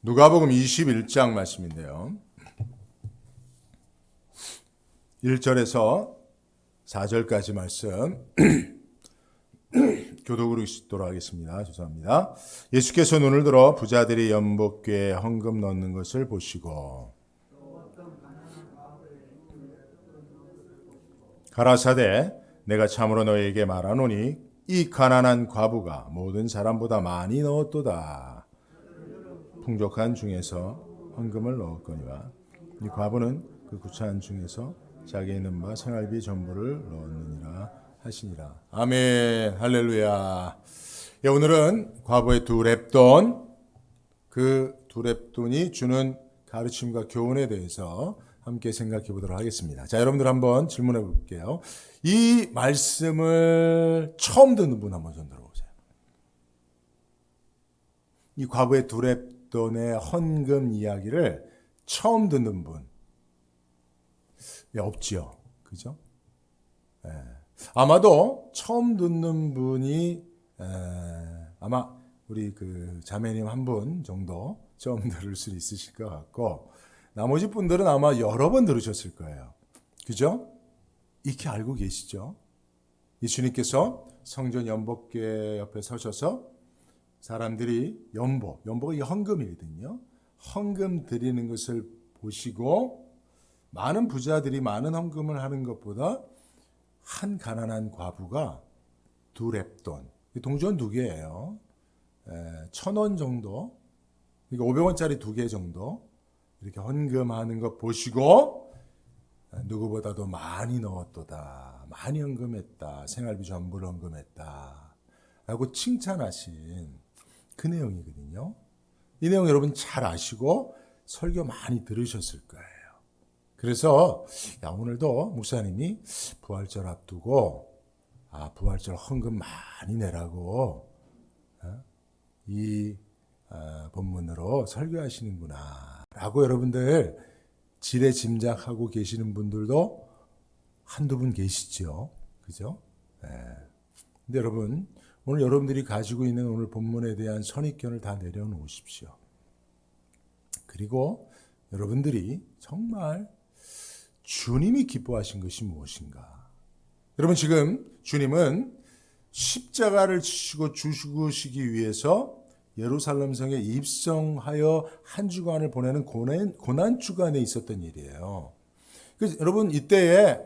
누가복음 21장 말씀인데요. 1절에서 4절까지 말씀 교독으로 읽도록 하겠습니다. 죄송합니다. 예수께서 눈을 들어 부자들이 연복궤에 헌금 넣는 것을 보시고 가라사대 내가 참으로 너희에게 말하노니 이 가난한 과부가 모든 사람보다 많이 넣었도다. 풍족한 중에서 헌금을 넣었거니와 이 과부는 그 구차한 중에서 자기 있는 바 생활비 전부를 넣었느니라 하시니라. 아멘. 할렐루야. 예, 오늘은 과부의 두 렙돈, 그 두 렙돈이 주는 가르침과 교훈에 대해서 함께 생각해 보도록 하겠습니다. 자, 여러분들 한번 질문해 볼게요. 이 말씀을 처음 듣는 분 한번 손 들어보세요. 이 과부의 두 렙돈의 헌금 이야기를 처음 듣는 분, 예, 없지요. 그죠? 예. 아마도 처음 듣는 분이 아마 우리 그 자매님 한 분 정도 처음 들을 수 있으실 것 같고, 나머지 분들은 아마 여러 번 들으셨을 거예요. 그죠? 익히 알고 계시죠? 예수님께서 성전 연복궤 옆에 서셔서 사람들이 연보가 이 헌금이거든요. 헌금 드리는 것을 보시고 많은 부자들이 많은 헌금을 하는 것보다 한 가난한 과부가 두 렙돈, 동전 두 개예요. 1,000원 정도, 그러니까 500원짜리 두 개 정도 이렇게 헌금하는 것 보시고 누구보다도 많이 넣었도다, 많이 헌금했다, 생활비 전부를 헌금했다 라고 칭찬하신 그 내용이거든요. 이 내용 여러분 잘 아시고 설교 많이 들으셨을 거예요. 그래서 오늘도 목사님이 부활절 앞두고 부활절 헌금 많이 내라고 이 본문으로 설교하시는구나 라고 여러분들 지레 짐작하고 계시는 분들도 한두 분 계시죠. 그죠? 근데 여러분, 오늘 여러분들이 가지고 있는 오늘 본문에 대한 선입견을 다 내려놓으십시오. 그리고 여러분들이 정말 주님이 기뻐하신 것이 무엇인가? 여러분, 지금 주님은 십자가를 지시고 죽으시기 위해서 예루살렘 성에 입성하여 한 주간을 보내는 고난 주간에 있었던 일이에요. 그래서 여러분, 이때에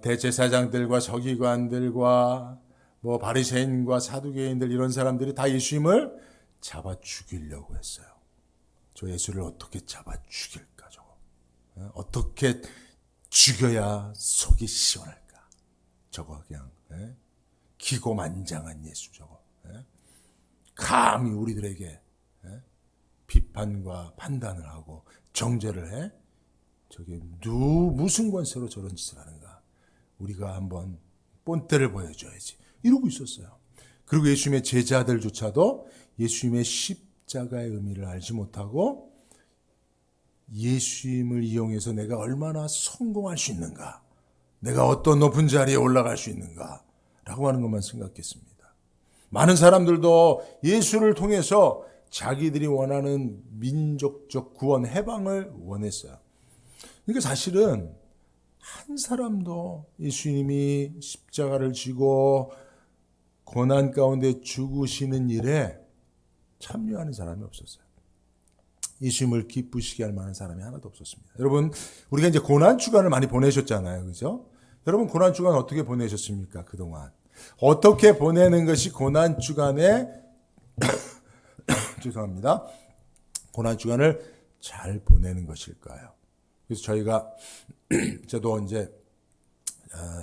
대제사장들과 서기관들과 뭐 바리새인과 사두개인들 이런 사람들이 다 예수님을 잡아 죽이려고 했어요. 저 예수를 어떻게 잡아 죽일까 저거? 어떻게 죽여야 속이 시원할까? 저거 그냥 기고만장한 예수 저거. 감히 우리들에게 비판과 판단을 하고 정죄를 해? 저게 무슨 권세로 저런 짓을 하는가? 우리가 한번 본때를 보여줘야지. 이러고 있었어요. 그리고 예수님의 제자들조차도 예수님의 십자가의 의미를 알지 못하고 예수님을 이용해서 내가 얼마나 성공할 수 있는가, 내가 어떤 높은 자리에 올라갈 수 있는가 라고 하는 것만 생각했습니다. 많은 사람들도 예수를 통해서 자기들이 원하는 민족적 구원, 해방을 원했어요. 그러니까 사실은 한 사람도 예수님이 십자가를 지고 고난 가운데 죽으시는 일에 참여하는 사람이 없었어요. 예수님을 기쁘시게 할 만한 사람이 하나도 없었습니다. 여러분, 우리가 이제 고난 주간을 많이 보내셨잖아요. 그죠? 여러분, 고난 주간 어떻게 보내셨습니까? 그동안. 어떻게 보내는 것이 고난 주간에 죄송합니다. 고난 주간을 잘 보내는 것일까요? 그래서 저희가 저도 이제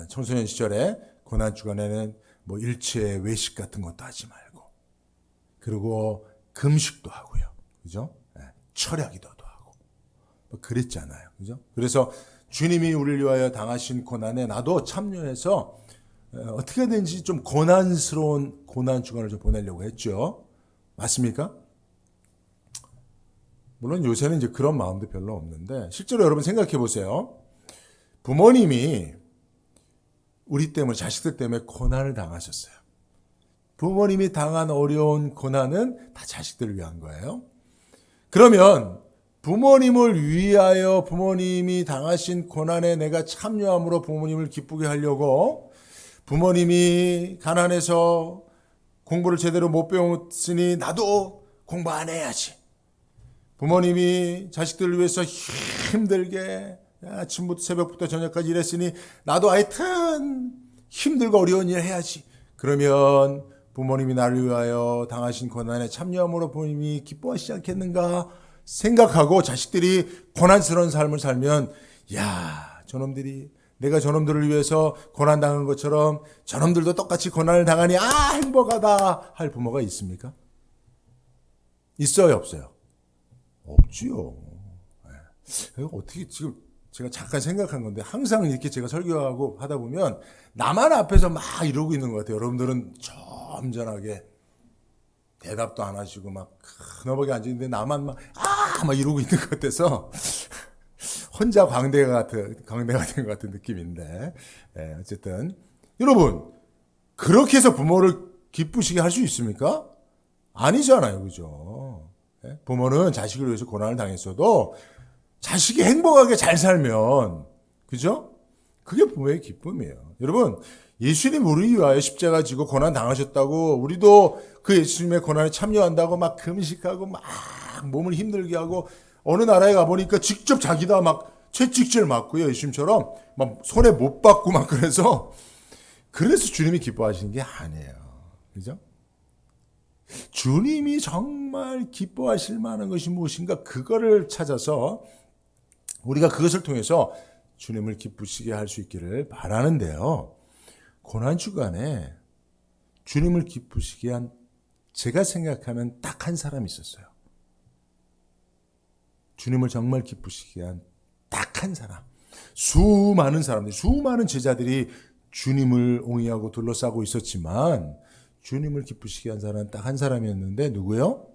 청소년 시절에 고난 주간에는 뭐 일체 외식 같은 것도 하지 말고, 그리고 금식도 하고요. 그죠? 철야기도도 하고 뭐 그랬잖아요. 그죠? 그래서 주님이 우리를 위하여 당하신 고난에 나도 참여해서 어떻게든지 좀 고난스러운 고난 주간을 좀 보내려고 했죠. 맞습니까? 물론 요새는 이제 그런 마음도 별로 없는데, 실제로 여러분 생각해 보세요. 부모님이 우리 때문에, 자식들 때문에 고난을 당하셨어요. 부모님이 당한 어려운 고난은 다 자식들을 위한 거예요. 그러면 부모님을 위하여 부모님이 당하신 고난에 내가 참여함으로 부모님을 기쁘게 하려고, 부모님이 가난해서 공부를 제대로 못 배웠으니 나도 공부 안 해야지. 부모님이 자식들을 위해서 힘들게 아침부터 새벽부터 저녁까지 일했으니 나도 하여튼 힘들고 어려운 일 해야지. 그러면 부모님이 나를 위하여 당하신 고난에 참여함으로 부모님이 기뻐하시지 않겠는가 생각하고 자식들이 고난스러운 삶을 살면, 야, 저놈들이 내가 저놈들을 위해서 고난당한 것처럼 저놈들도 똑같이 고난을 당하니 행복하다 할 부모가 있습니까? 있어요, 없어요? 없지요. 어떻게, 지금 제가 잠깐 생각한 건데, 항상 이렇게 제가 설교하고 하다 보면 나만 앞에서 막 이러고 있는 것 같아요. 여러분들은 점잖하게 대답도 안 하시고 막 너벅이 앉아있는데 나만 막 이러고 있는 것 같아서 혼자 광대가 된 것 같은 느낌인데, 어쨌든 여러분, 그렇게 해서 부모를 기쁘시게 할 수 있습니까? 아니잖아요, 그죠? 부모는 자식을 위해서 고난을 당했어도 자식이 행복하게 잘 살면, 그죠? 그게 부모의 기쁨이에요. 여러분, 예수님 우리 위하여 십자가 지고 고난 당하셨다고 우리도 그 예수님의 고난에 참여한다고 막 금식하고 막 몸을 힘들게 하고, 어느 나라에 가보니까 직접 자기다 막 채찍질 맞고요, 예수님처럼 막 손에 못 받고 막 그래서 주님이 기뻐하시는 게 아니에요. 그죠? 주님이 정말 기뻐하실 만한 것이 무엇인가, 그거를 찾아서 우리가 그것을 통해서 주님을 기쁘시게 할 수 있기를 바라는데요. 고난주간에 주님을 기쁘시게 한, 제가 생각하는 딱 한 사람이 있었어요. 주님을 정말 기쁘시게 한 딱 한 사람. 수많은 사람들, 수많은 제자들이 주님을 옹이하고 둘러싸고 있었지만 주님을 기쁘시게 한 사람은 딱 한 사람이었는데, 누구요?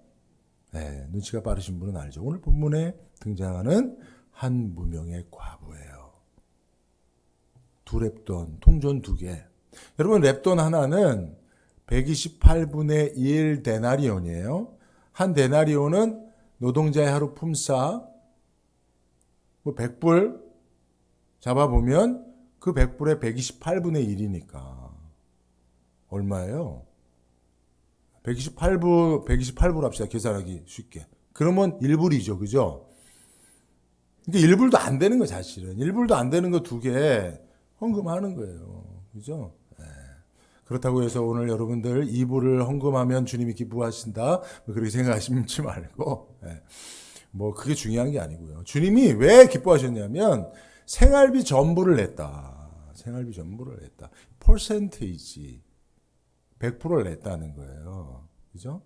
눈치가 빠르신 분은 알죠. 오늘 본문에 등장하는 한 무명의 과부예요. 두 렙돈, 통전 2개. 여러분, 렙돈 하나는 128분의 1 데나리온이에요. 한 데나리온은 노동자의 하루 품삯, 100불 잡아보면 그 100불의 128분의 1이니까 얼마예요? 128불 합시다. 계산하기 쉽게. 그러면 1불이죠. 그죠? 그러니까 1불도 안 되는 거, 사실은. 1불도 안 되는 거 2개 헌금하는 거예요. 그죠? 그렇다고 해서 오늘 여러분들 2불을 헌금하면 주님이 기뻐하신다, 그렇게 생각하시지 말고, 뭐 그게 중요한 게 아니고요. 주님이 왜 기뻐하셨냐면 생활비 전부를 냈다. 생활비 전부를 냈다. 퍼센테이지 100%를 냈다는 거예요. 그죠?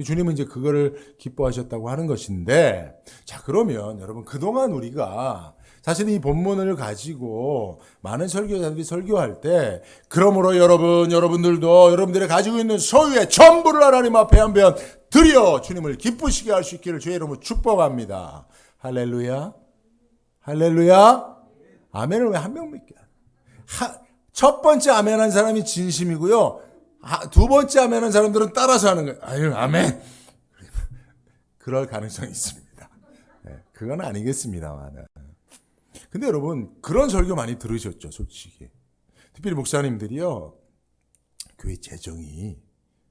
주님은 이제 그거를 기뻐하셨다고 하는 것인데, 자, 그러면 여러분, 그동안 우리가 사실 이 본문을 가지고 많은 설교자들이 설교할 때, 그러므로 여러분들도 여러분들이 가지고 있는 소유의 전부를 하나님 앞에 한번 드려 주님을 기쁘시게 할 수 있기를 주의 이름으로 축복합니다. 할렐루야. 할렐루야. 아멘을 왜 한 명밖에 안 해? 첫 번째 아멘한 사람이 진심이고요. 두 번째 아멘한 사람들은 따라서 하는 거예요. 아유, 아멘. 그럴 가능성이 있습니다. 그건 아니겠습니다만. 근데 여러분, 그런 설교 많이 들으셨죠, 솔직히. 특별히 목사님들이요, 교회 재정이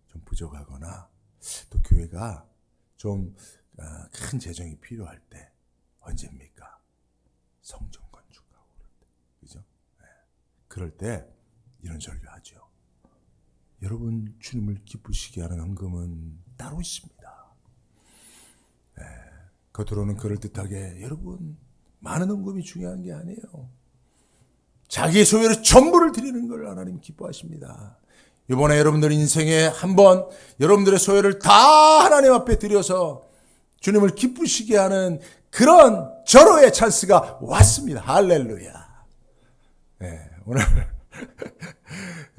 좀 부족하거나 또 교회가 좀 큰 재정이 필요할 때 언제입니까? 성전 건축하고 그럴 때, 그죠? 그럴 때 이런 설교하죠. 여러분, 주님을 기쁘시게 하는 헌금은 따로 있습니다. 겉으로는 그럴듯하게, 여러분, 많은 헌금이 중요한 게 아니에요. 자기의 소유를 전부를 드리는 걸 하나님 기뻐하십니다. 이번에 여러분들 인생에 한번 여러분들의 소유를 다 하나님 앞에 드려서 주님을 기쁘시게 하는 그런 절호의 찬스가 왔습니다. 할렐루야. 오늘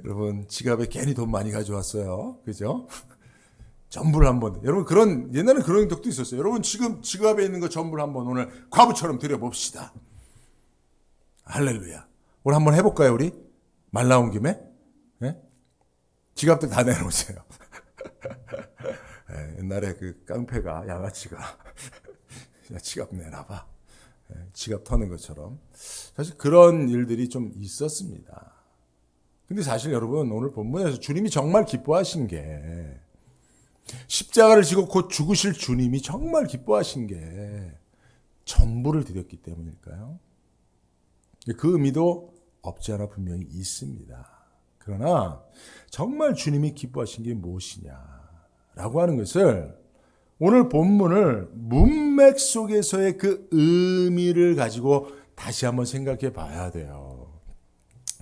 여러분, 지갑에 괜히 돈 많이 가져왔어요. 그죠? 전부를 한번, 여러분, 옛날에 그런 적도 있었어요. 여러분, 지금 지갑에 있는 거 전부를 한번 오늘 과부처럼 드려봅시다. 할렐루야. 오늘 한번 해볼까요, 우리? 말 나온 김에? 지갑들 다 내놓으세요. 옛날에 그 깡패가 양아치가 지갑 내놔봐. 지갑 터는 것처럼. 사실 그런 일들이 좀 있었습니다. 근데 사실 여러분 오늘 본문에서 주님이 정말 기뻐하신 게 십자가를 지고 곧 죽으실 주님이 정말 기뻐하신 게 전부를 드렸기 때문일까요? 그 의미도 없지 않아 분명히 있습니다. 그러나 정말 주님이 기뻐하신 게 무엇이냐라고 하는 것을 오늘 본문을 문맥 속에서의 그 의미를 가지고 다시 한번 생각해 봐야 돼요.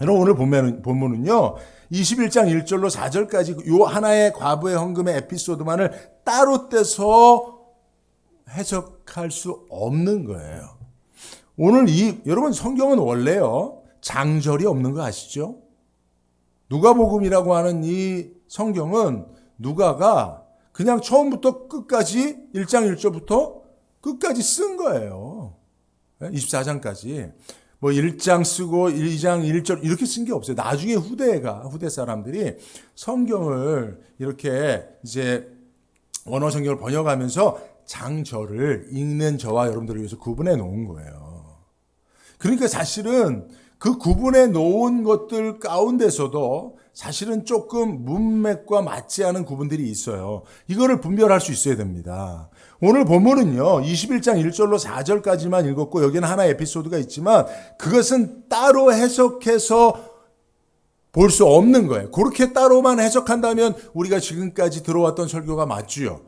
여러분 오늘 본문은요 21장 1절로 4절까지 요 하나의 과부의 헌금의 에피소드만을 따로 떼서 해석할 수 없는 거예요. 오늘 여러분 성경은 원래요 장절이 없는 거 아시죠? 누가복음이라고 하는 이 성경은 누가가 그냥 처음부터 끝까지 1장 1절부터 끝까지 쓴 거예요. 24장까지. 뭐 1장 쓰고 2장 1절 이렇게 쓴 게 없어요. 나중에 후대 사람들이 성경을 이렇게 이제 원어 성경을 번역하면서 장절을 읽는 저와 여러분들을 위해서 구분해 놓은 거예요. 그러니까 사실은 그 구분해 놓은 것들 가운데서도 사실은 조금 문맥과 맞지 않은 구분들이 있어요. 이거를 분별할 수 있어야 됩니다. 오늘 본문은요 21장 1절로 4절까지만 읽었고 여기는 하나의 에피소드가 있지만 그것은 따로 해석해서 볼 수 없는 거예요. 그렇게 따로만 해석한다면 우리가 지금까지 들어왔던 설교가 맞지요.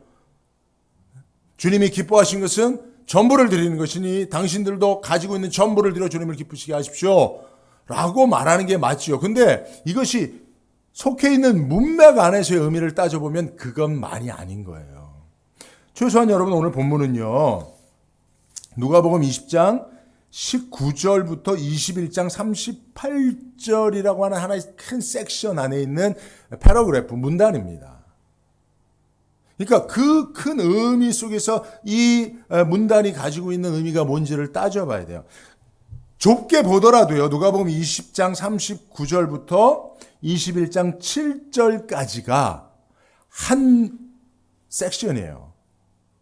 주님이 기뻐하신 것은 전부를 드리는 것이니 당신들도 가지고 있는 전부를 드려 주님을 기쁘시게 하십시오 라고 말하는 게 맞지요. 근데 이것이 속해 있는 문맥 안에서의 의미를 따져보면 그건 많이 아닌 거예요. 최소한 여러분 오늘 본문은요 누가복음 20장 19절부터 21장 38절이라고 하는 하나의 큰 섹션 안에 있는 패러그래프 문단입니다. 그러니까 그 큰 의미 속에서 이 문단이 가지고 있는 의미가 뭔지를 따져봐야 돼요. 좁게 보더라도요. 누가복음 20장 39절부터 21장 7절까지가 한 섹션이에요.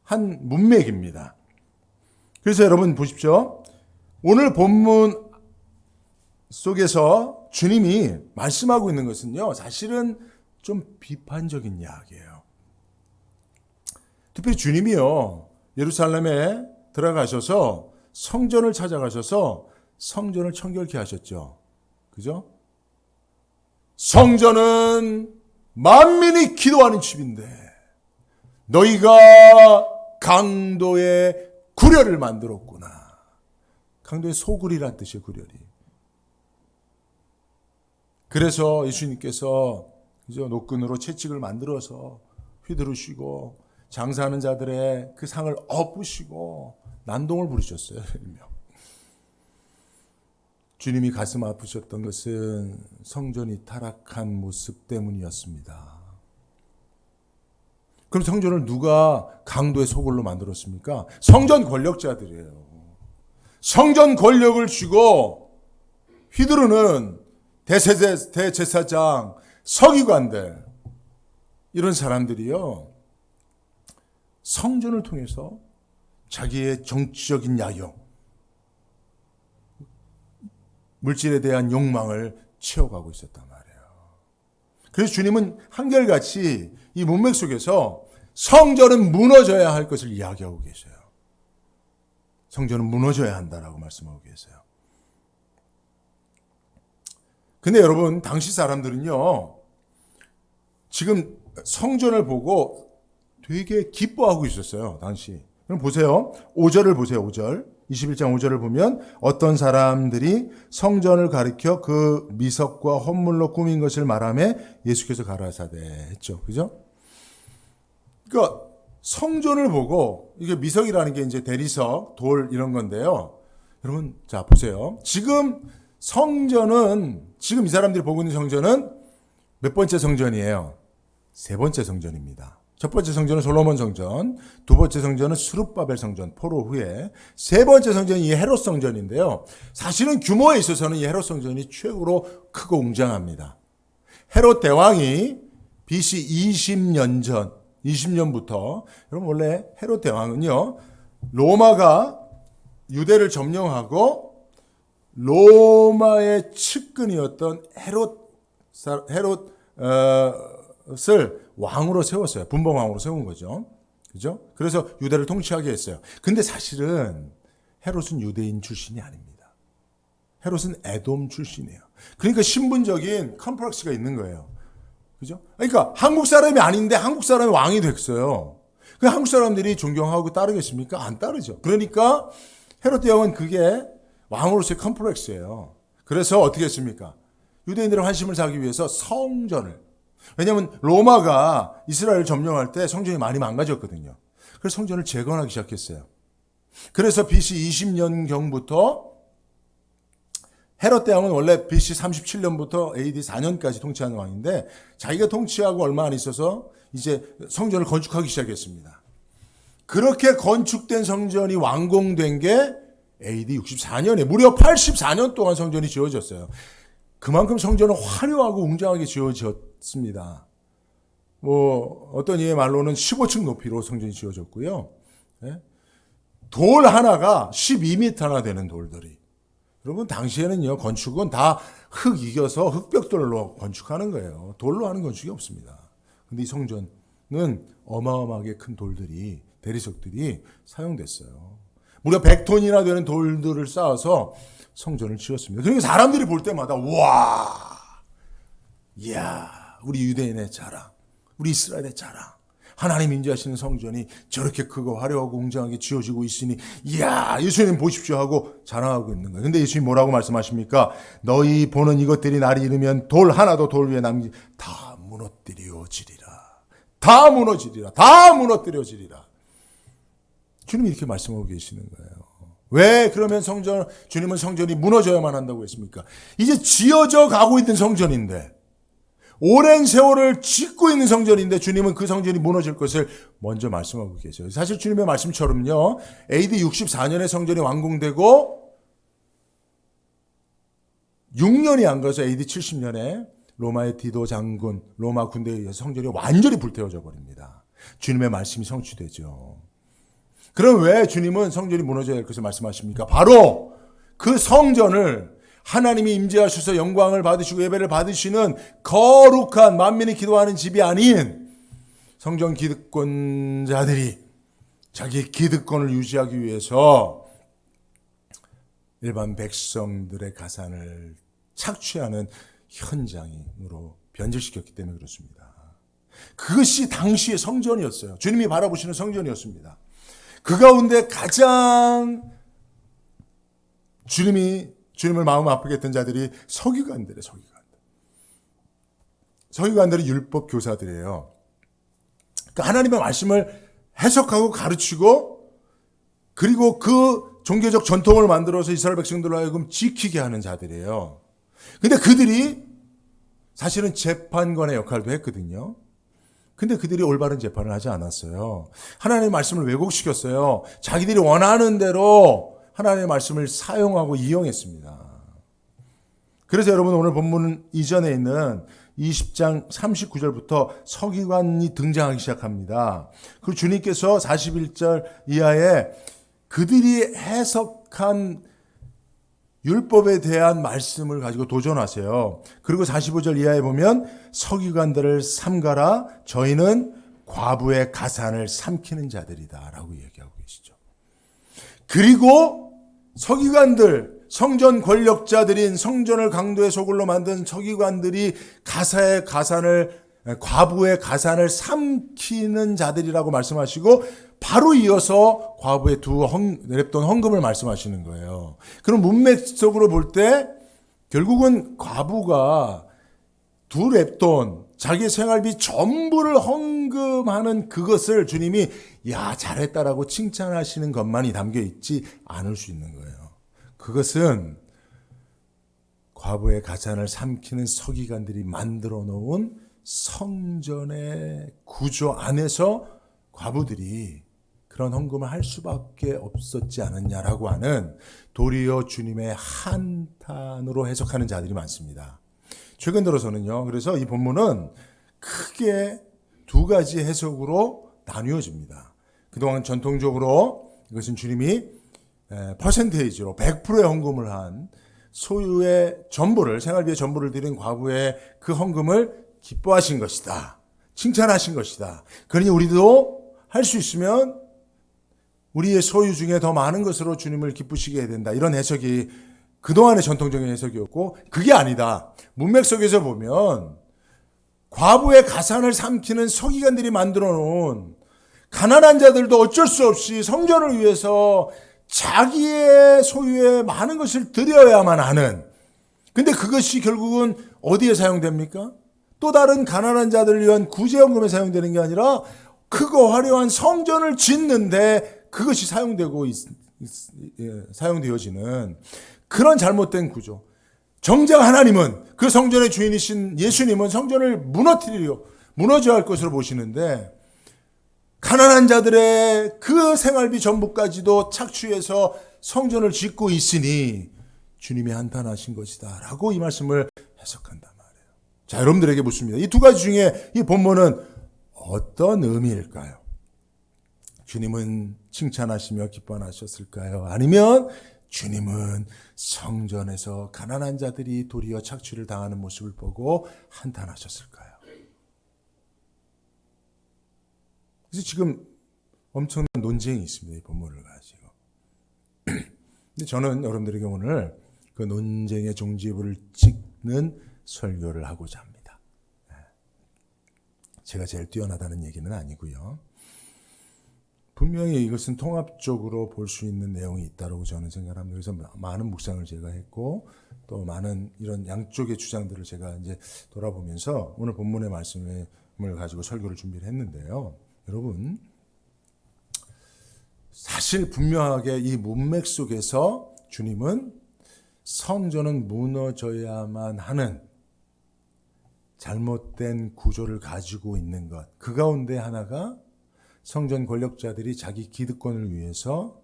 한 문맥입니다. 그래서 여러분 보십시오. 오늘 본문 속에서 주님이 말씀하고 있는 것은요. 사실은 좀 비판적인 이야기예요. 특별히 주님이요. 예루살렘에 들어가셔서 성전을 찾아가셔서 성전을 청결케 하셨죠. 그죠? 성전은 만민이 기도하는 집인데 너희가 강도의 구려를 만들었구나. 강도의 소굴이란 뜻이에요. 구려리. 그래서 예수님께서 그죠? 노끈으로 채찍을 만들어서 휘두르시고 장사하는 자들의 그 상을 엎으시고 난동을 부르셨어요. 주님이 가슴 아프셨던 것은 성전이 타락한 모습 때문이었습니다. 그럼 성전을 누가 강도의 소굴로 만들었습니까? 성전 권력자들이에요. 성전 권력을 쥐고 휘두르는 대제사장, 서기관들 이런 사람들이요. 성전을 통해서 자기의 정치적인 야욕, 물질에 대한 욕망을 채워가고 있었단 말이에요. 그래서 주님은 한결같이 이 문맥 속에서 성전은 무너져야 할 것을 이야기하고 계세요. 성전은 무너져야 한다라고 말씀하고 계세요. 근데 여러분, 당시 사람들은요, 지금 성전을 보고 되게 기뻐하고 있었어요, 당시. 그럼 보세요. 5절을 보세요, 5절. 21장 5절을 보면 어떤 사람들이 성전을 가리켜 그 미석과 헌물로 꾸민 것을 말하며 예수께서 가라사대 했죠. 그죠? 그러니까 성전을 보고 이게 미석이라는 게 이제 대리석, 돌 이런 건데요. 여러분, 자, 보세요. 지금 이 사람들이 보고 있는 성전은 몇 번째 성전이에요? 세 번째 성전입니다. 첫 번째 성전은 솔로몬 성전, 두 번째 성전은 스룹바벨 성전, 포로 후에, 세 번째 성전이 이 헤롯 성전인데요. 사실은 규모에 있어서는 이 헤롯 성전이 최고로 크고 웅장합니다. 헤롯 대왕이 BC 20년 전, 20년부터 여러분 원래 헤롯 대왕은요 로마가 유대를 점령하고 로마의 측근이었던 헤롯을 왕으로 세웠어요. 분봉왕으로 세운 거죠. 그죠? 그래서 유대를 통치하게 했어요. 근데 사실은 헤롯은 유대인 출신이 아닙니다. 헤롯은 에돔 출신이에요. 그러니까 신분적인 컴플렉스가 있는 거예요. 그죠? 그러니까 한국 사람이 아닌데 한국 사람이 왕이 됐어요. 그 한국 사람들이 존경하고 따르겠습니까? 안 따르죠. 그러니까 헤롯 대왕은 그게 왕으로서의 컴플렉스예요. 그래서 어떻게 했습니까? 유대인들의 환심을 사기 위해서 성전을, 왜냐하면 로마가 이스라엘을 점령할 때 성전이 많이 망가졌거든요. 그래서 성전을 재건하기 시작했어요. 그래서 BC 20년경부터 헤롯 대왕은 원래 BC 37년부터 AD 4년까지 통치하는 왕인데 자기가 통치하고 얼마 안 있어서 이제 성전을 건축하기 시작했습니다. 그렇게 건축된 성전이 완공된 게 AD 64년에 무려 84년 동안 성전이 지어졌어요. 그만큼 성전은 화려하고 웅장하게 지어졌습니다. 어떤 이의 말로는 15층 높이로 성전이 지어졌고요. 돌 하나가 12m나 되는 돌들이. 여러분 당시에는요 건축은 다 흙 이겨서 흙벽돌로 건축하는 거예요. 돌로 하는 건축이 없습니다. 근데 이 성전은 어마어마하게 큰 돌들이 대리석들이 사용됐어요. 무려 100톤이나 되는 돌들을 쌓아서 성전을 지었습니다. 그러니까 사람들이 볼 때마다 와, 이야 우리 유대인의 자랑, 우리 이스라엘의 자랑. 하나님 임재하시는 성전이 저렇게 크고 화려하고 웅장하게 지어지고 있으니 이야 예수님 보십시오 하고 자랑하고 있는 거예요. 근데 예수님 뭐라고 말씀하십니까? 너희 보는 이것들이 날이 이르면 돌 하나도 돌 위에 남기 다 무너뜨려지리라. 다 무너지리라. 다 무너뜨려지리라. 주님이 이렇게 말씀하고 계시는 거예요. 왜 그러면 주님은 성전이 무너져야만 한다고 했습니까? 이제 지어져 가고 있는 성전인데 오랜 세월을 짓고 있는 성전인데 주님은 그 성전이 무너질 것을 먼저 말씀하고 계세요. 사실 주님의 말씀처럼요. AD 64년에 성전이 완공되고 6년이 안 가서 AD 70년에 로마의 디도 장군, 로마 군대에 의해서 성전이 완전히 불태워져 버립니다. 주님의 말씀이 성취되죠. 그럼 왜 주님은 성전이 무너져야 할 것을 말씀하십니까? 바로 그 성전을 하나님이 임재하셔서 영광을 받으시고 예배를 받으시는 거룩한 만민이 기도하는 집이 아닌 성전 기득권자들이 자기 기득권을 유지하기 위해서 일반 백성들의 가산을 착취하는 현장으로 변질시켰기 때문에 그렇습니다. 그것이 당시의 성전이었어요. 주님이 바라보시는 성전이었습니다. 그 가운데 가장 주님을 마음 아프게 했던 자들이 서기관들이에요. 서기관들은 율법 교사들이에요. 그러니까 하나님의 말씀을 해석하고 가르치고 그리고 그 종교적 전통을 만들어서 이스라엘 백성들로 하여금 지키게 하는 자들이에요. 근데 그들이 사실은 재판관의 역할도 했거든요. 근데 그들이 올바른 재판을 하지 않았어요. 하나님의 말씀을 왜곡시켰어요. 자기들이 원하는 대로 하나님의 말씀을 사용하고 이용했습니다. 그래서 여러분 오늘 본문 이전에 있는 20장 39절부터 서기관이 등장하기 시작합니다. 그리고 주님께서 41절 이하에 그들이 해석한 율법에 대한 말씀을 가지고 도전하세요. 그리고 45절 이하에 보면 서기관들을 삼가라 저희는 과부의 가산을 삼키는 자들이다 라고 얘기하고 계시죠. 그리고 서기관들, 성전 권력자들인 성전을 강도의 소굴로 만든 서기관들이 과부의 가산을 삼키는 자들이라고 말씀하시고 바로 이어서 과부의 두 랩돈 헌금을 말씀하시는 거예요. 그럼 문맥적으로 볼 때 결국은 과부가 두 랩돈, 자기 생활비 전부를 헌금하는 그것을 주님이 야 잘했다라고 칭찬하시는 것만이 담겨 있지 않을 수 있는 거예요. 그것은 과부의 가산을 삼키는 서기관들이 만들어 놓은 성전의 구조 안에서 과부들이 그런 헌금을 할 수밖에 없었지 않았냐라고 하는 도리어 주님의 한탄으로 해석하는 자들이 많습니다. 최근 들어서는요. 그래서 이 본문은 크게 두 가지 해석으로 나뉘어집니다. 그동안 전통적으로 이것은 주님이 퍼센테이지로 100%의 헌금을 한 소유의 전부를, 생활비의 전부를 드린 과부의 그 헌금을 기뻐하신 것이다. 칭찬하신 것이다. 그러니 우리도 할 수 있으면 우리의 소유 중에 더 많은 것으로 주님을 기쁘시게 해야 된다. 이런 해석이 그동안의 전통적인 해석이었고, 그게 아니다. 문맥 속에서 보면 과부의 가산을 삼키는 서기관들이 만들어 놓은, 가난한 자들도 어쩔 수 없이 성전을 위해서 자기의 소유의 많은 것을 드려야만 하는, 근데 그것이 결국은 어디에 사용됩니까? 또 다른 가난한 자들을 위한 구제연금에 사용되는 게 아니라 크고 화려한 성전을 짓는데 그것이 사용되어지는 그런 잘못된 구조. 정작 하나님은, 그 성전의 주인이신 예수님은 성전을 무너져야 할 것으로 보시는데, 가난한 자들의 그 생활비 전부까지도 착취해서 성전을 짓고 있으니 주님이 한탄하신 것이다 라고 이 말씀을 해석한단 말이에요. 자, 여러분들에게 묻습니다. 이 두 가지 중에 이 본문은 어떤 의미일까요? 주님은 칭찬하시며 기뻐하셨을까요? 아니면 주님은 성전에서 가난한 자들이 도리어 착취를 당하는 모습을 보고 한탄하셨을까요? 그래서 지금 엄청난 논쟁이 있습니다. 이 본문을 가지고. 근데 저는 여러분들에게 오늘 그 논쟁의 종지부를 찍는 설교를 하고자 합니다. 제가 제일 뛰어나다는 얘기는 아니고요. 분명히 이것은 통합적으로 볼 수 있는 내용이 있다고 저는 생각합니다. 그래서 많은 묵상을 제가 했고, 또 많은 이런 양쪽의 주장들을 제가 이제 돌아보면서 오늘 본문의 말씀을 가지고 설교를 준비를 했는데요. 여러분, 사실 분명하게 이 문맥 속에서 주님은 성전은 무너져야만 하는 잘못된 구조를 가지고 있는 것, 그 가운데 하나가 성전 권력자들이 자기 기득권을 위해서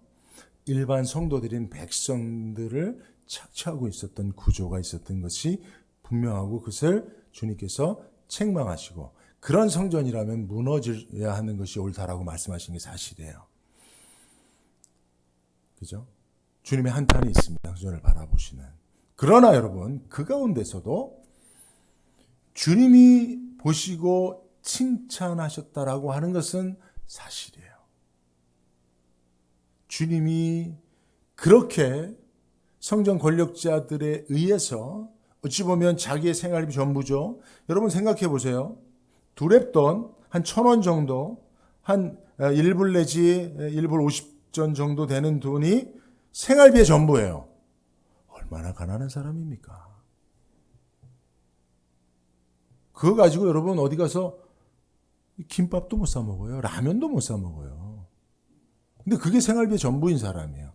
일반 성도들인 백성들을 착취하고 있었던 구조가 있었던 것이 분명하고, 그것을 주님께서 책망하시고, 그런 성전이라면 무너져야 하는 것이 옳다라고 말씀하신 게 사실이에요. 그죠? 주님의 한탄이 있습니다. 성전을 바라보시는. 그러나 여러분, 그 가운데서도 주님이 보시고 칭찬하셨다라고 하는 것은 사실이에요. 주님이 그렇게 성전 권력자들에 의해서 어찌 보면 자기의 생활비 전부죠. 여러분 생각해 보세요. 두 랩돈 한 1,000원 정도, 한 1불 내지 1불 50전 정도 되는 돈이 생활비의 전부예요. 얼마나 가난한 사람입니까? 그거 가지고 여러분 어디 가서 김밥도 못 사 먹어요. 라면도 못 사 먹어요. 근데 그게 생활비의 전부인 사람이에요.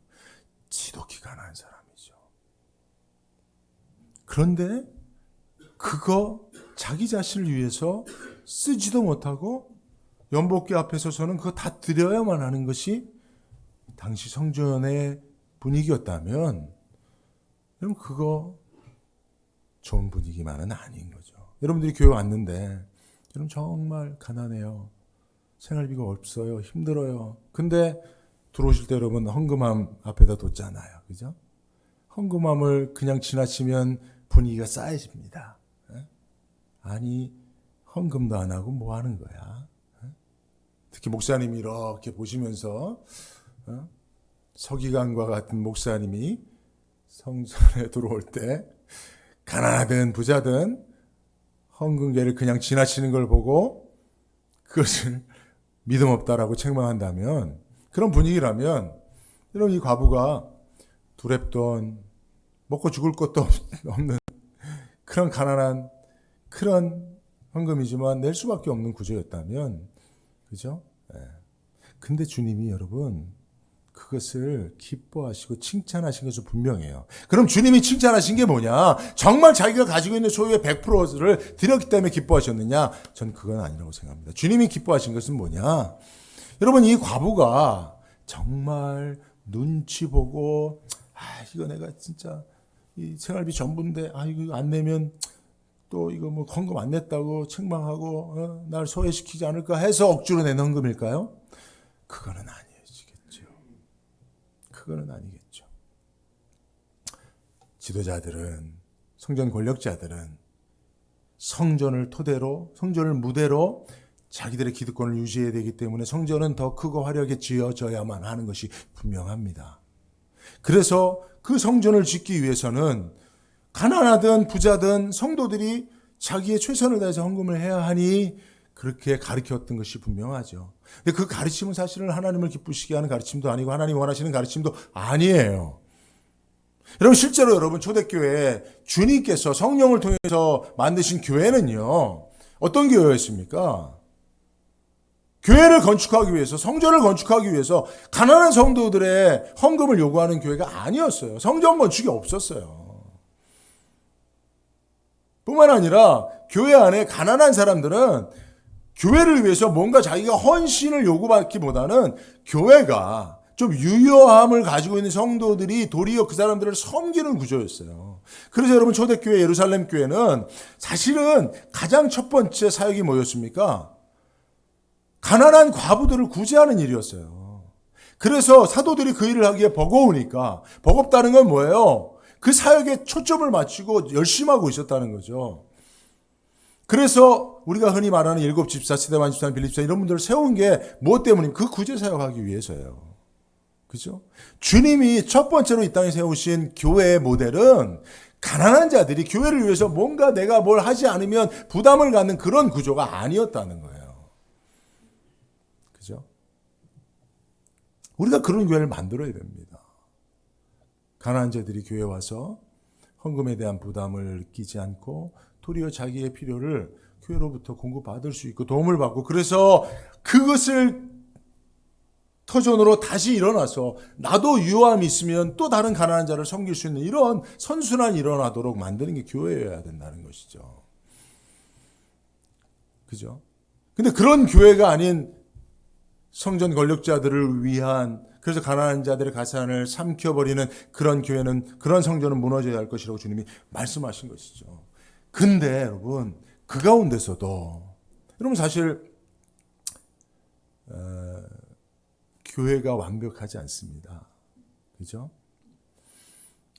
지독히 가난한 사람이죠. 그런데 그거 자기 자신을 위해서 쓰지도 못하고 연복기 앞에 서서는 그거 다 드려야만 하는 것이 당시 성전의 분위기였다면, 여러분 그거 좋은 분위기만은 아닌 거죠. 여러분들이 교회 왔는데 여러분 정말 가난해요. 생활비가 없어요. 힘들어요. 근데 들어오실 때 여러분 헌금함 앞에다 뒀잖아요. 그죠? 헌금함을 그냥 지나치면 분위기가 싸해집니다. 아니 헌금도 안 하고 뭐 하는 거야? 특히 목사님이 이렇게 보시면서 서기관과 같은 목사님이 성전에 들어올 때 가난하든 부자든 헌금계를 그냥 지나치는 걸 보고 그것을 믿음 없다라고 책망한다면, 그런 분위기라면 여러분 이 과부가 두 랩돈 먹고 죽을 것도 없는 그런 가난한 그런 헌금이지만 낼 수밖에 없는 구조였다면, 그죠? 근데 주님이 여러분 그것을 기뻐하시고 칭찬하신 것은 분명해요. 그럼 주님이 칭찬하신 게 뭐냐? 정말 자기가 가지고 있는 소유의 100%를 드렸기 때문에 기뻐하셨느냐? 전 그건 아니라고 생각합니다. 주님이 기뻐하신 것은 뭐냐? 여러분 이 과부가 정말 눈치 보고 이거 내가 진짜 이 생활비 전부인데 이거 안 내면 또 이거 뭐 헌금 안 냈다고 책망하고 날 소외시키지 않을까 해서 억지로 낸 헌금일까요? 그거는 아니겠죠. 그거는 아니겠죠. 지도자들은, 성전 권력자들은 성전을 토대로, 성전을 무대로 자기들의 기득권을 유지해야 되기 때문에 성전은 더 크고 화려하게 지어져야만 하는 것이 분명합니다. 그래서 그 성전을 짓기 위해서는 가난하든 부자든 성도들이 자기의 최선을 다해서 헌금을 해야 하니 그렇게 가르쳤던 것이 분명하죠. 근데 그 가르침은 사실은 하나님을 기쁘시게 하는 가르침도 아니고 하나님 원하시는 가르침도 아니에요. 여러분, 실제로 여러분 초대교회에 주님께서 성령을 통해서 만드신 교회는요, 어떤 교회였습니까? 교회를 건축하기 위해서, 성전을 건축하기 위해서 가난한 성도들의 헌금을 요구하는 교회가 아니었어요. 성전 건축이 없었어요. 뿐만 아니라 교회 안에 가난한 사람들은 교회를 위해서 뭔가 자기가 헌신을 요구받기보다는 교회가 좀 유효함을 가지고 있는 성도들이 도리어 그 사람들을 섬기는 구조였어요. 그래서 여러분 초대교회 예루살렘 교회는 사실은 가장 첫 번째 사역이 뭐였습니까? 가난한 과부들을 구제하는 일이었어요. 그래서 사도들이 그 일을 하기에 버거우니까, 버겁다는 건 뭐예요? 그 사역에 초점을 맞추고 열심히 하고 있었다는 거죠. 그래서 우리가 흔히 말하는 일곱 집사, 스데반 집사, 빌립 집사 이런 분들을 세운 게 무엇 때문입니까? 그 구제 사역하기 위해서예요. 그죠? 주님이 첫 번째로 이 땅에 세우신 교회의 모델은 가난한 자들이 교회를 위해서 뭔가 내가 뭘 하지 않으면 부담을 갖는 그런 구조가 아니었다는 거예요. 그죠? 우리가 그런 교회를 만들어야 됩니다. 가난한 자들이 교회에 와서 헌금에 대한 부담을 끼지 않고 도리어 자기의 필요를 교회로부터 공급받을 수 있고 도움을 받고, 그래서 그것을 터전으로 다시 일어나서 나도 유함이 있으면 또 다른 가난한 자를 섬길 수 있는 이런 선순환이 일어나도록 만드는 게 교회여야 된다는 것이죠. 그죠? 근데 그런 교회가 아닌 성전 권력자들을 위한, 그래서 가난한 자들의 가산을 삼켜버리는 그런 교회는, 그런 성전은 무너져야 할 것이라고 주님이 말씀하신 것이죠. 근데 여러분, 그 가운데서도 여러분 사실 교회가 완벽하지 않습니다. 그죠?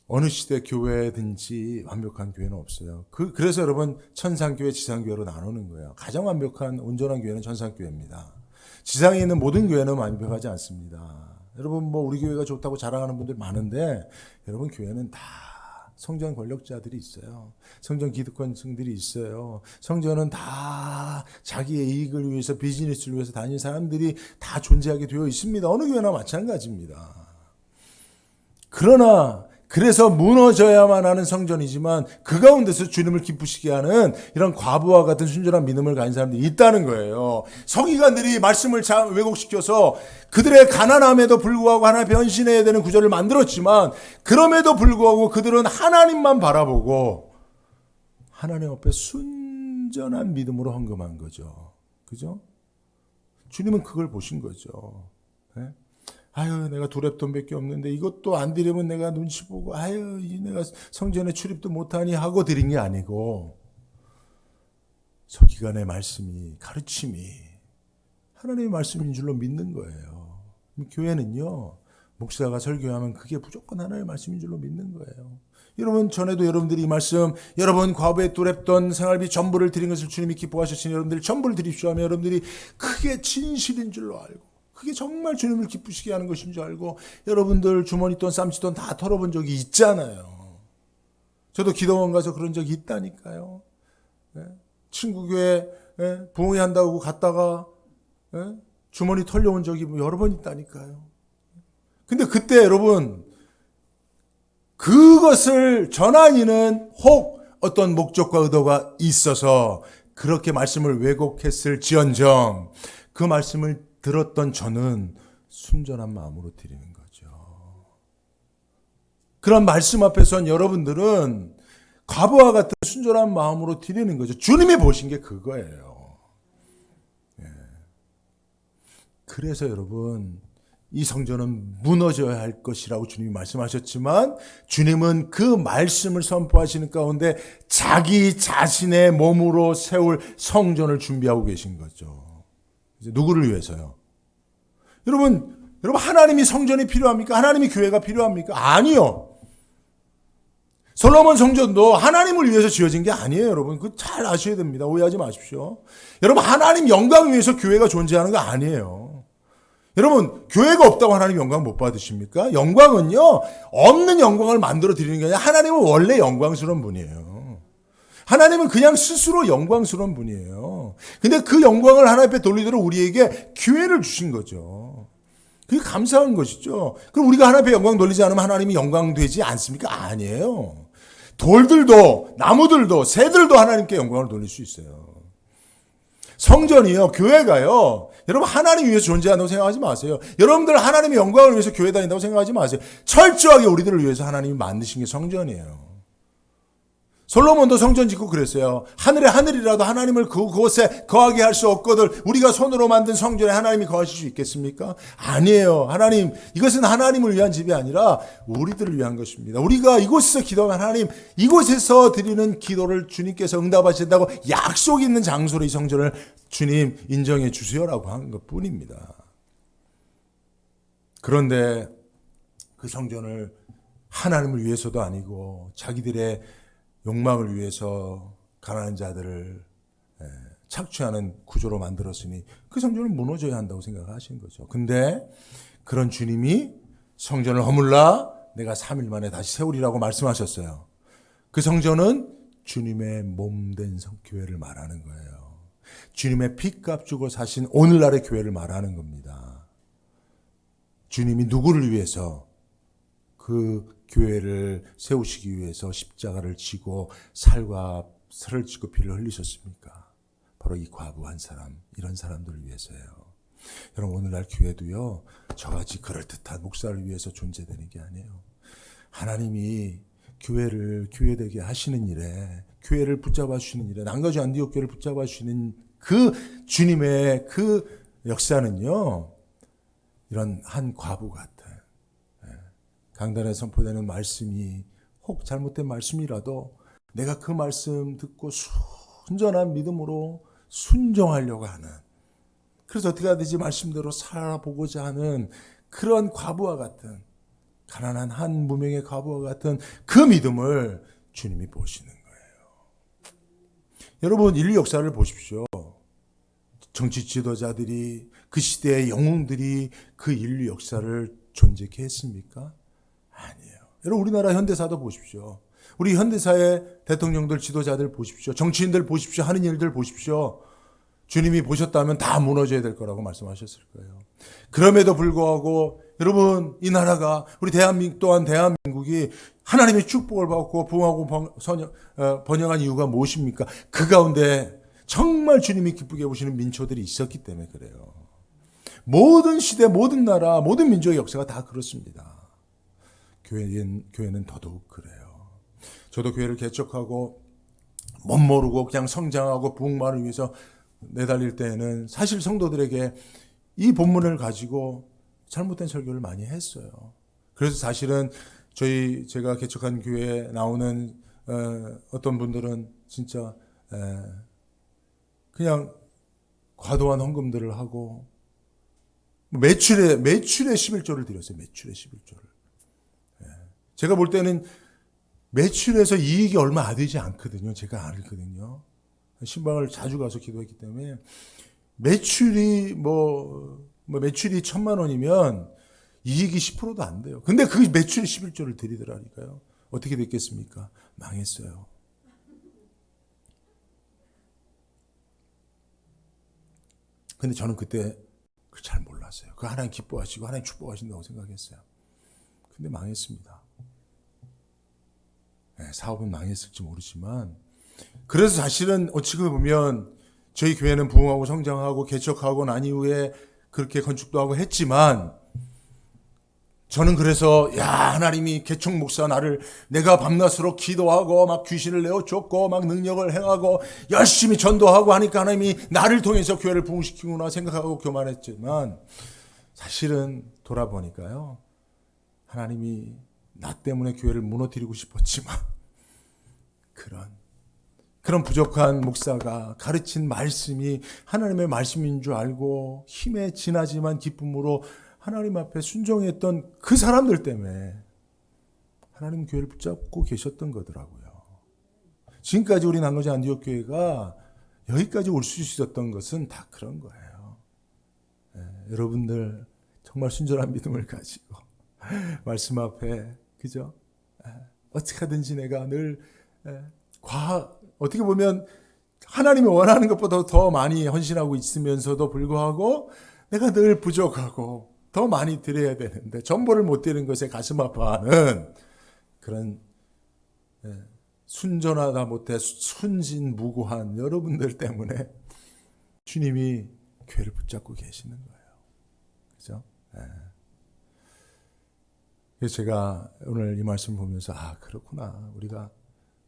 어느 시대 교회든지 완벽한 교회는 없어요. 그래서 여러분 천상교회, 지상교회로 나누는 거예요. 가장 완벽한 온전한 교회는 천상교회입니다. 지상에 있는 모든 교회는 완벽하지 않습니다. 여러분 뭐 우리 교회가 좋다고 자랑하는 분들 많은데, 여러분 교회는 다 성전 권력자들이 있어요. 성전 기득권층들이 있어요. 성전은 다 자기의 이익을 위해서, 비즈니스를 위해서 다니는 사람들이 다 존재하게 되어 있습니다. 어느 교회나 마찬가지입니다. 그러나 그래서 무너져야만 하는 성전이지만 그 가운데서 주님을 기쁘시게 하는 이런 과부와 같은 순전한 믿음을 가진 사람들이 있다는 거예요. 서기관들이 말씀을 왜곡시켜서 그들의 가난함에도 불구하고 하나님 변신해야 되는 구조를 만들었지만, 그럼에도 불구하고 그들은 하나님만 바라보고 하나님 앞에 순전한 믿음으로 헌금한 거죠. 그죠? 주님은 그걸 보신 거죠. 네? 아유, 내가 두랩돈밖에 없는데 이것도 안 드리면 내가 눈치 보고, 아유, 내가 성전에 출입도 못하니 하고 드린 게 아니고, 서기관의 말씀이, 가르침이 하나님의 말씀인 줄로 믿는 거예요. 교회는요, 목사가 설교하면 그게 무조건 하나님의 말씀인 줄로 믿는 거예요. 여러분, 전에도 여러분들이 이 말씀, 여러분 과부의 두랩돈 생활비 전부를 드린 것을 주님이 기뻐하셨으니 여러분들이 전부를 드립시오 하면 여러분들이 그게 진실인 줄로 알고, 그게 정말 주님을 기쁘시게 하는 것인 줄 알고 여러분들 주머니 돈, 쌈짓돈 다 털어본 적이 있잖아요. 저도 기도원 가서 그런 적이 있다니까요. 친구 교회 부흥회 한다고 갔다가 주머니 털려온 적이 여러 번 있다니까요. 근데 그때 여러분, 그것을 전한 이는 혹 어떤 목적과 의도가 있어서 그렇게 말씀을 왜곡했을 지언정, 그 말씀을 들었던 저는 순전한 마음으로 드리는 거죠. 그런 말씀 앞에선 여러분들은 과부와 같은 순전한 마음으로 드리는 거죠. 주님이 보신 게 그거예요. 그래서 여러분, 이 성전은 무너져야 할 것이라고 주님이 말씀하셨지만 주님은 그 말씀을 선포하시는 가운데 자기 자신의 몸으로 세울 성전을 준비하고 계신 거죠. 이제 누구를 위해서요? 여러분 하나님이 성전이 필요합니까? 하나님이 교회가 필요합니까? 아니요. 솔로몬 성전도 하나님을 위해서 지어진 게 아니에요, 여러분. 그거 잘 아셔야 됩니다. 오해하지 마십시오. 여러분, 하나님 영광을 위해서 교회가 존재하는 거 아니에요. 여러분, 교회가 없다고 하나님 영광 못 받으십니까? 영광은요, 없는 영광을 만들어 드리는 게 아니라 하나님은 원래 영광스러운 분이에요. 하나님은 그냥 스스로 영광스러운 분이에요. 근데 그 영광을 하나님 앞에 돌리도록 우리에게 기회를 주신 거죠. 그게 감사한 것이죠. 그럼 우리가 하나님 앞에 영광 돌리지 않으면 하나님이 영광 되지 않습니까? 아니에요. 돌들도 나무들도 새들도 하나님께 영광을 돌릴 수 있어요. 성전이요, 교회가요, 여러분 하나님 위해서 존재한다고 생각하지 마세요. 여러분들 하나님의 영광을 위해서 교회 다닌다고 생각하지 마세요. 철저하게 우리들을 위해서 하나님이 만드신 게 성전이에요. 솔로몬도 성전 짓고 그랬어요. 하늘의 하늘이라도 하나님을 그곳에 거하게 할 수 없거든 우리가 손으로 만든 성전에 하나님이 거하실 수 있겠습니까? 아니에요. 하나님, 이것은 하나님을 위한 집이 아니라 우리들을 위한 것입니다. 우리가 이곳에서 기도하면 하나님, 이곳에서 드리는 기도를 주님께서 응답하신다고 약속이 있는 장소로 이 성전을 주님 인정해 주세요라고 하는 것뿐입니다. 그런데 그 성전을 하나님을 위해서도 아니고 자기들의 욕망을 위해서 가난한 자들을 착취하는 구조로 만들었으니 그 성전은 무너져야 한다고 생각하신 거죠. 근데 그런 주님이 성전을 허물라 내가 3일 만에 다시 세우리라고 말씀하셨어요. 그 성전은 주님의 몸된 교회를 말하는 거예요. 주님의 피값 주고 사신 오늘날의 교회를 말하는 겁니다. 주님이 누구를 위해서 그 교회를 세우시기 위해서 십자가를 지고 살과 살을 찌고 피를 흘리셨습니까? 바로 이 과부 한 사람, 이런 사람들을 위해서예요. 여러분, 오늘날 교회도요, 저같이 그럴듯한 목사를 위해서 존재되는 게 아니에요. 하나님이 교회를 교회되게 하시는 일에, 교회를 붙잡아 주시는 일에, 남가주 안디옥 교회를 붙잡아 주시는 그 주님의 그 역사는요, 이런 한 과부 같은 강단에 선포되는 말씀이 혹 잘못된 말씀이라도 내가 그 말씀 듣고 순전한 믿음으로 순종하려고 하는, 그래서 어떻게 해야 되지 말씀대로 살아보고자 하는 그런 과부와 같은, 가난한 한 무명의 과부와 같은 그 믿음을 주님이 보시는 거예요. 여러분, 인류 역사를 보십시오. 정치 지도자들이, 그 시대의 영웅들이 그 인류 역사를 존재케 했습니까? 아니에요. 여러분, 우리나라 현대사도 보십시오. 우리 현대사의 대통령들, 지도자들 보십시오. 정치인들 보십시오. 하는 일들 보십시오. 주님이 보셨다면 다 무너져야 될 거라고 말씀하셨을 거예요. 그럼에도 불구하고 여러분, 이 나라가, 우리 대한민국 또한 대한민국이 하나님의 축복을 받고 부흥하고 번영한 이유가 무엇입니까? 그 가운데 정말 주님이 기쁘게 보시는 민초들이 있었기 때문에 그래요. 모든 시대, 모든 나라, 모든 민족의 역사가 다 그렇습니다. 교회는 더더욱 그래요. 저도 교회를 개척하고 못 모르고 그냥 성장하고 부흥만을 위해서 내달릴 때에는 사실 성도들에게 이 본문을 가지고 잘못된 설교를 많이 했어요. 그래서 사실은 제가 개척한 교회에 나오는 어떤 분들은 진짜 그냥 과도한 헌금들을 하고 매출에 11조를 드렸어요. 매출에 11조를. 제가 볼 때는 매출에서 이익이 얼마 안 되지 않거든요. 제가 알거든요. 신방을 자주 가서 기도했기 때문에 매출이 매출이 1,000만 원이면 이익이 10%도 안 돼요. 근데 그 매출에 11조를 드리더라니까요. 어떻게 됐겠습니까? 망했어요. 근데 저는 그때 잘 몰랐어요. 그 하나님 기뻐하시고 하나님 축복하신다고 생각했어요. 근데 망했습니다. 사업은 망했을지 모르지만, 그래서 사실은 어찌 보면 저희 교회는 부흥하고 성장하고 개척하고 난 이후에 그렇게 건축도 하고 했지만, 저는 그래서 하나님이 개척 목사 내가 밤낮으로 기도하고 막 귀신을 내어 쫓고 막 능력을 행하고 열심히 전도하고 하니까 하나님이 나를 통해서 교회를 부흥시키구나 생각하고 교만했지만, 사실은 돌아보니까요, 하나님이 나 때문에 교회를 무너뜨리고 싶었지만 그런 부족한 목사가 가르친 말씀이 하나님의 말씀인 줄 알고 힘에 지나지만 기쁨으로 하나님 앞에 순종했던 그 사람들 때문에 하나님 교회를 붙잡고 계셨던 거더라고요. 지금까지 우리 남로자 안디옥 교회가 여기까지 올 수 있었던 것은 다 그런 거예요. 여러분들 정말 순전한 믿음을 가지고 말씀 앞에 그죠? 어떻게 하든지 내가 늘 어떻게 보면 하나님이 원하는 것보다 더 많이 헌신하고 있으면서도 불구하고 내가 늘 부족하고 더 많이 드려야 되는데 전보를 못 드리는 것에 가슴 아파하는 그런 순전하다 못해 순진무구한 여러분들 때문에 주님이 교회를 붙잡고 계시는 거예요. 그죠? 그래서 제가 오늘 이 말씀을 보면서 그렇구나. 우리가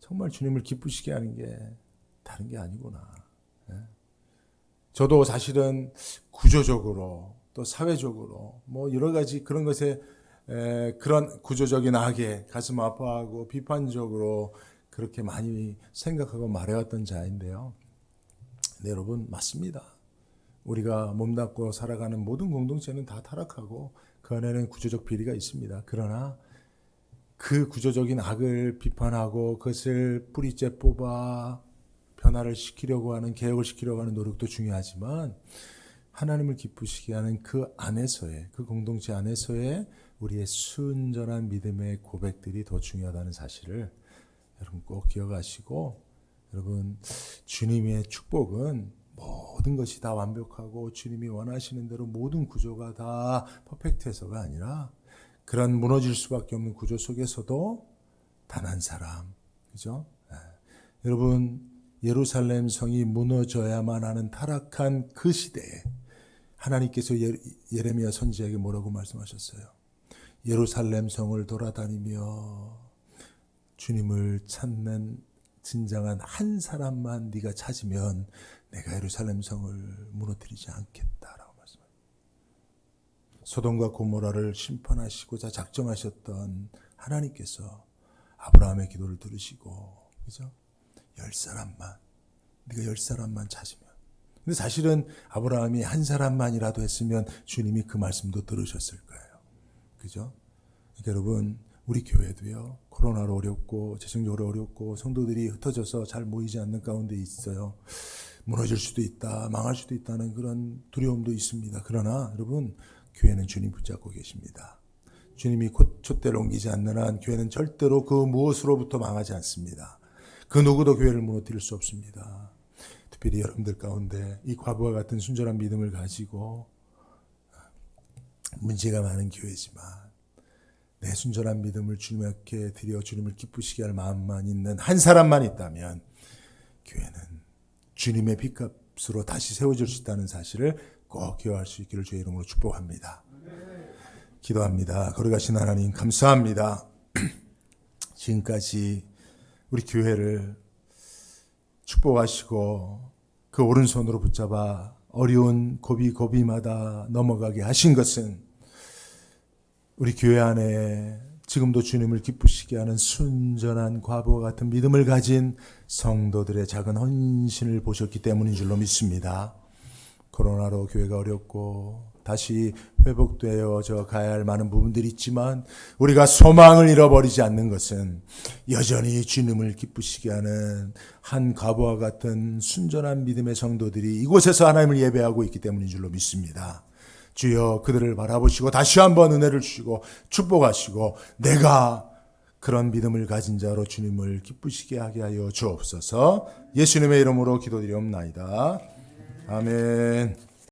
정말 주님을 기쁘시게 하는 게 다른 게 아니구나. 저도 사실은 구조적으로 또 사회적으로 뭐 여러 가지 그런 것에 그런 구조적인 악에 가슴 아파하고 비판적으로 그렇게 많이 생각하고 말해왔던 자인데요. 네, 여러분 맞습니다. 우리가 몸담고 살아가는 모든 공동체는 다 타락하고 그 안에는 구조적 비리가 있습니다. 그러나 그 구조적인 악을 비판하고 그것을 뿌리째 뽑아 변화를 시키려고 하는, 개혁을 시키려고 하는 노력도 중요하지만 하나님을 기쁘시게 하는 그 안에서의, 그 공동체 안에서의 우리의 순전한 믿음의 고백들이 더 중요하다는 사실을 여러분 꼭 기억하시고, 여러분 주님의 축복은 모든 것이 다 완벽하고 주님이 원하시는 대로 모든 구조가 다 퍼펙트해서가 아니라 그런 무너질 수밖에 없는 구조 속에서도 단 한 사람, 그죠? 여러분 예루살렘 성이 무너져야만 하는 타락한 그 시대에 하나님께서 예레미야 선지자에게 뭐라고 말씀하셨어요? 예루살렘 성을 돌아다니며 주님을 찾는 진정한 한 사람만 네가 찾으면 내가 예루살렘 성을 무너뜨리지 않겠다라고 말씀합니다. 소돔과 고모라를 심판하시고자 작정하셨던 하나님께서 아브라함의 기도를 들으시고, 그죠? 10사람만, 네가 10사람만 찾으면. 근데 사실은 아브라함이 한 사람만이라도 했으면 주님이 그 말씀도 들으셨을 거예요. 그죠? 그러니까 여러분, 우리 교회도요, 코로나로 어렵고 재정적으로 어렵고 성도들이 흩어져서 잘 모이지 않는 가운데 있어요. 무너질 수도 있다, 망할 수도 있다는 그런 두려움도 있습니다. 그러나 여러분, 교회는 주님 붙잡고 계십니다. 주님이 곧 촛대를 옮기지 않는 한 교회는 절대로 그 무엇으로부터 망하지 않습니다. 그 누구도 교회를 무너뜨릴 수 없습니다. 특별히 여러분들 가운데 이 과부와 같은 순전한 믿음을 가지고 문제가 많은 교회지만 내 순전한 믿음을 주님께 드려 주님을 기쁘시게 할 마음만 있는 한 사람만 있다면 교회는 주님의 빚값으로 다시 세워질 수 있다는 사실을 꼭 기억할 수 있기를 주의 이름으로 축복합니다. 기도합니다. 거룩하신 하나님 감사합니다. 지금까지 우리 교회를 축복하시고 그 오른손으로 붙잡아 어려운 고비고비마다 넘어가게 하신 것은 우리 교회 안에 지금도 주님을 기쁘시게 하는 순전한 과부와 같은 믿음을 가진 성도들의 작은 헌신을 보셨기 때문인 줄로 믿습니다. 코로나로 교회가 어렵고 다시 회복되어져 가야 할 많은 부분들이 있지만 우리가 소망을 잃어버리지 않는 것은 여전히 주님을 기쁘시게 하는 한 과부와 같은 순전한 믿음의 성도들이 이곳에서 하나님을 예배하고 있기 때문인 줄로 믿습니다. 주여 그들을 바라보시고 다시 한번 은혜를 주시고 축복하시고 내가 그런 믿음을 가진 자로 주님을 기쁘시게 하게 하여 주옵소서. 예수님의 이름으로 기도드리옵나이다. 아멘.